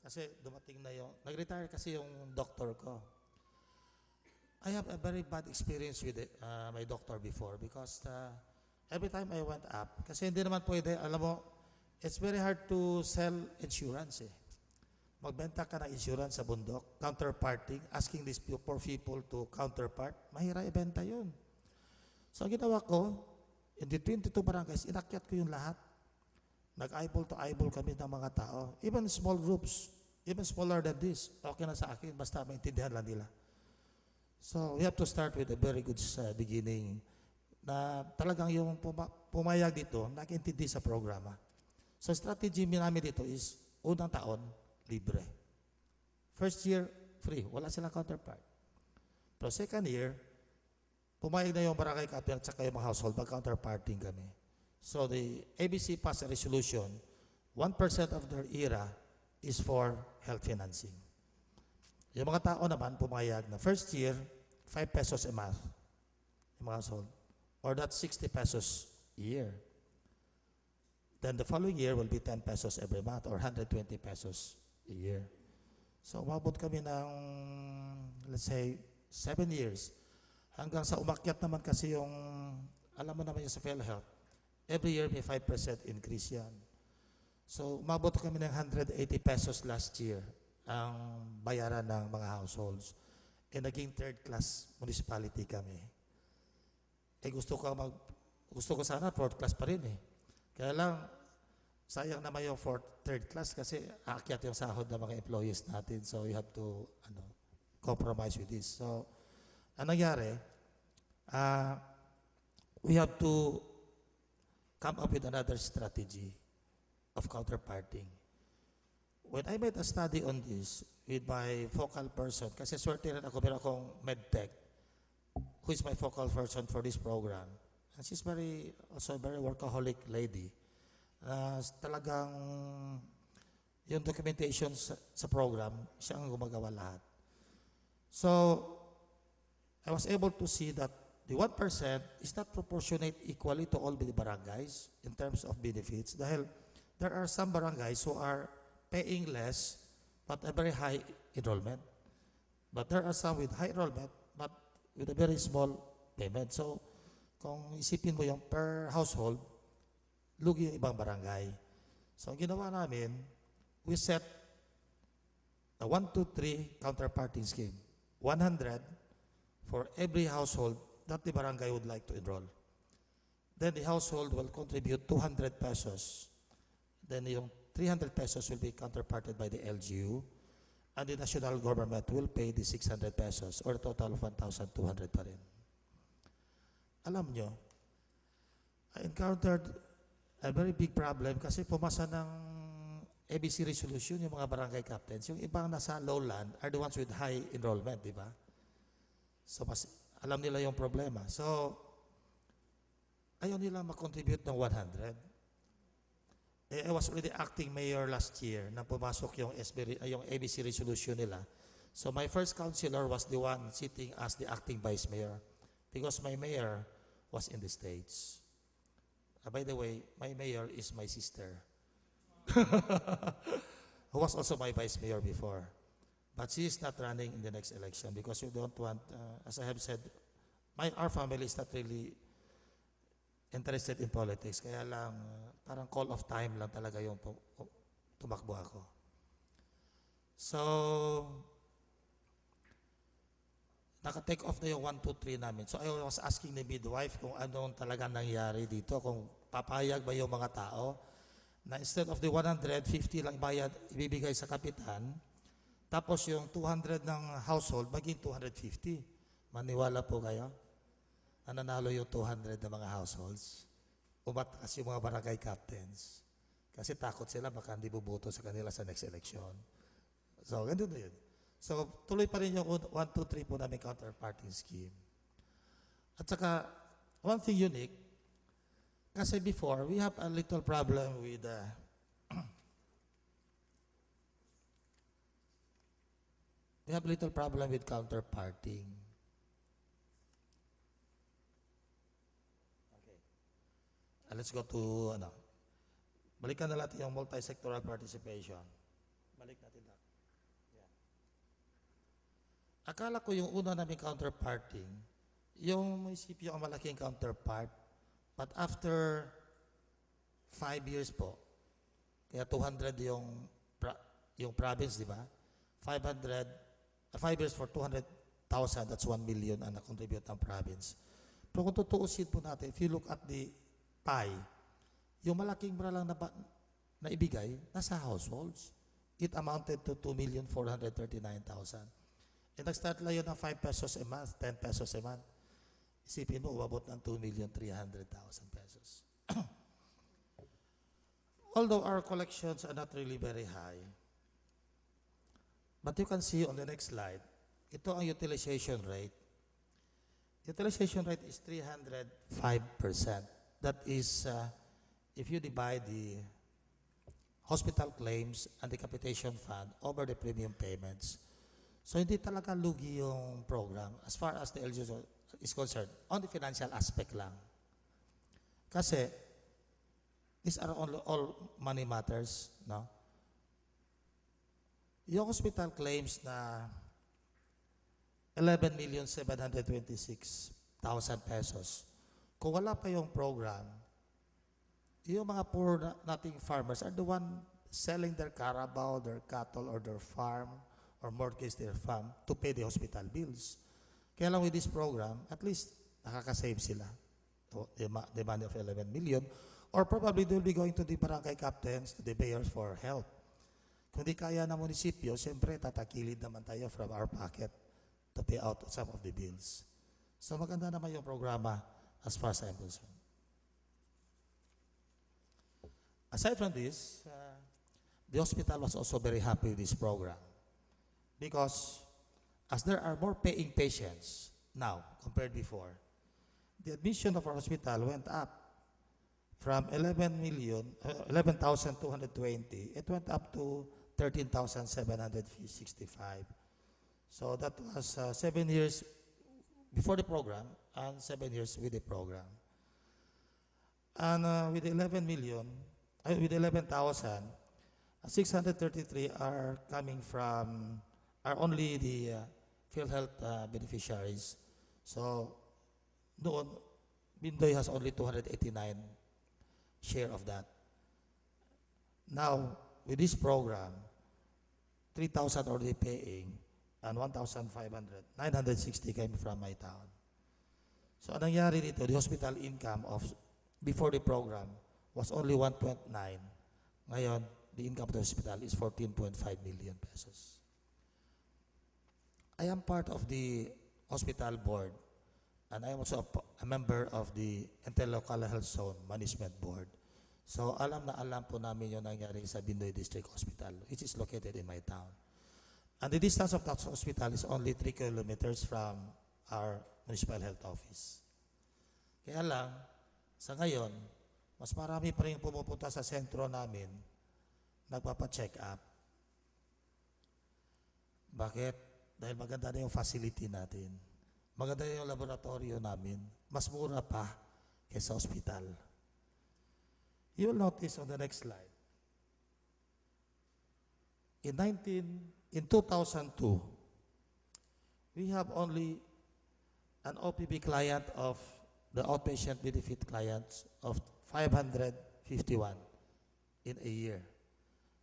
Kasi dumating na yung, nag-retire kasi yung doctor ko. I have a very bad experience with my doctor before because every time I went up, kasi hindi naman pwede, alam mo, it's very hard to sell insurance eh. Magbenta ka ng insurance sa bundok, counterparting, asking these poor people to counterpart, mahira ibenta yun. So ang ginawa ko, in the 22 barangays, inakyat ko yung lahat. Nag-eyeball to eyeball kami ng mga tao. Even small groups, even smaller than this, okay na sa akin, basta maintindihan lang nila. So we have to start with a very good beginning na talagang yung pumayag dito, nag-intindi sa programa. So strategy namin dito is, unang taon, libre. First year, free. Wala silang counterpart. Pero second year, pumayag na yung barangay captain at saka yung mga household, mag-counterparting kami. So the ABC passed a resolution, 1% of their ERA is for health financing. Yung mga tao naman, pumayag na first year, 5 pesos a month, yung mga household. Or that's 60 pesos a year. Then the following year will be 10 pesos every month or 120 pesos a year. So umabot kami ng, let's say, 7 years. Hanggang sa umakyat naman kasi yung, alam mo naman yung sa PhilHealth, every year may 5% increase yan. So umabot kami ng 180 pesos last year ang bayaran ng mga households. E naging third class municipality kami. Eh gusto ko sana fourth class pa rin eh. Kaya lang, sayang naman yung third class kasi aakyat yung sahod ng mga employees natin. So you have to compromise with this. So, ang nangyari, we have to come up with another strategy of counterparting. When I made a study on this with my focal person, kasi swerte rin ako, meron akong medtech, who is my focal person for this program. And she's also a very workaholic lady. Talagang yung documentation sa program, siya ang gumagawa lahat. So, I was able to see that the 1% is not proportionate equally to all the barangays in terms of benefits dahil there are some barangays who are paying less but a very high enrollment. But there are some with high enrollment but with a very small payment. So, kung isipin mo yung per household, lugi yung ibang barangay. So, ang ginawa namin, we set a 1, 2, 3 counterparting scheme. 100 for every household that the barangay would like to enroll. Then the household will contribute 200 pesos. Then yung 300 pesos will be counterparted by the LGU. And the national government will pay the 600 pesos or a total of 1,200 pa rin. Alam nyo, I encountered a very big problem kasi pumasa ng ABC resolution yung mga barangay captains. Yung ibang nasa lowland are the ones with high enrollment, di ba? So, mas alam nila yung problema. So, ayaw nila mag-contribute ng 100. I was already acting mayor last year na pumasok yung ABC resolution nila. So, my first councilor was the one sitting as the acting vice mayor because my mayor was in the States. By the way, my mayor is my sister, who was also my vice mayor before. But she is not running in the next election because we don't want, as I have said, our family is not really interested in politics. Kaya lang, parang call of time lang talaga yung tumakbo ako. So, naka-take off na yung 1, 2, 3 namin. So I was asking the midwife kung anong talaga nangyari dito, kung papayag ba yung mga tao na instead of the 150 lang bayad, ibibigay sa kapitan, tapos yung 200 ng household, maging 250. Maniwala po kayo? Nananalo yung 200 ng mga households. Umataas yung mga barangay captains. Kasi takot sila baka hindi buboto sa kanila sa next election. So, ganun na yun. So, tuloy pa rin yung 1, 2, 3 po namin counterparting scheme. At saka, one thing unique, kasi before, we have a little problem with counterparting. Okay. Let's go to, balikan na natin yung multi-sectoral participation. Balik natin lang. Akala ko yung una namin counterparting, yung munisipyo ang malaking counterpart, but after 5 years po, kaya 200 yung province, di ba? 500, 5 years for 200,000, that's 1 million ang na-contribute ng province. Pero kung tutuusin po natin, if you look at the pie, yung malaking lang na ibigay, nasa households. It amounted to 2,439,000. And nag-start lang yun ng 5 pesos a month, 10 pesos a month. Isipin mo, umabot ng 2,300,000 pesos. Although our collections are not really very high, but you can see on the next slide, ito ang utilization rate. Utilization rate is 305%. That is, if you divide the hospital claims and the capitation fund over the premium payments. So hindi talaga lugi yung program as far as the LGU is concerned on the financial aspect lang. Kasi these are all money matters, no? Yung hospital claims na 11,726,000 pesos. Kung wala pa yung program, yung mga poor nating farmers are the one selling their carabao, their cattle, or their farm, or mortgage their farm to pay the hospital bills. Kaya lang with this program, at least nakaka-save sila. The money of 11 million. Or probably they'll be going to the barangay captains, to the mayors for help. Kung di kaya ng munisipyo, siyempre tatakilid naman tayo from our pocket to pay out some of the bills. So maganda naman yung programa as far as I'm concerned. Aside from this, the hospital was also very happy with this program because as there are more paying patients now compared before, the admission of our hospital went up from 11,220, it went up to 13,765. So that was 7 years before the program and 7 years with the program. And with 11,633 are coming from, are only the PhilHealth beneficiaries. So noon, Bindoy has only 289 share of that. Now, with this program, 3,000 already paying and 960 came from my town. So anong nangyari dito, the hospital income of before the program was only 1.9. Ngayon, the income of the hospital is 14.5 million pesos. I am part of the hospital board and I am also a member of the Interlocal Health Zone Management Board. So alam na alam po namin yung nangyari sa Bindoy District Hospital, which is located in my town. And the distance of that hospital is only 3 kilometers from our municipal health office. Kaya lang, sa ngayon, mas marami pa rin pumupunta sa sentro namin, nagpapa-check up. Bakit? Dahil maganda na yung facility natin. Maganda na yung laboratorio namin. Mas mura pa kaysa hospital. You will notice on the next slide. In 2002, we have only an OPB client of the outpatient benefit clients of 551 in a year.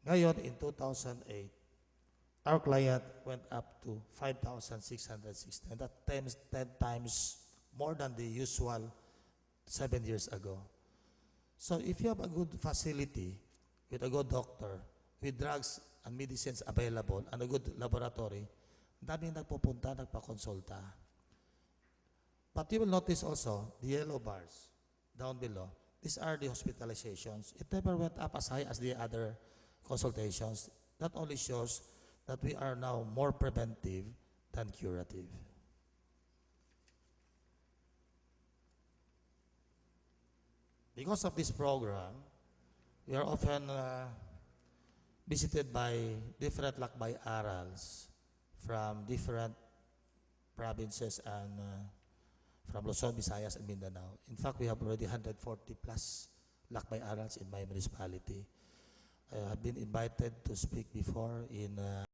Ngayon, in 2008, our client went up to 5,660. And that 10 times more than the usual 7 years ago. So if you have a good facility with a good doctor, with drugs and medicines available, and a good laboratory, daming nagpupunta, nagpakonsulta. But you will notice also the yellow bars down below. These are the hospitalizations. It never went up as high as the other consultations. That only shows that we are now more preventive than curative. Because of this program, we are often visited by different lakbay-arals from different provinces and from Luzon, Visayas, and Mindanao. In fact, we have already 140 plus lakbay-arals in my municipality. I have been invited to speak before in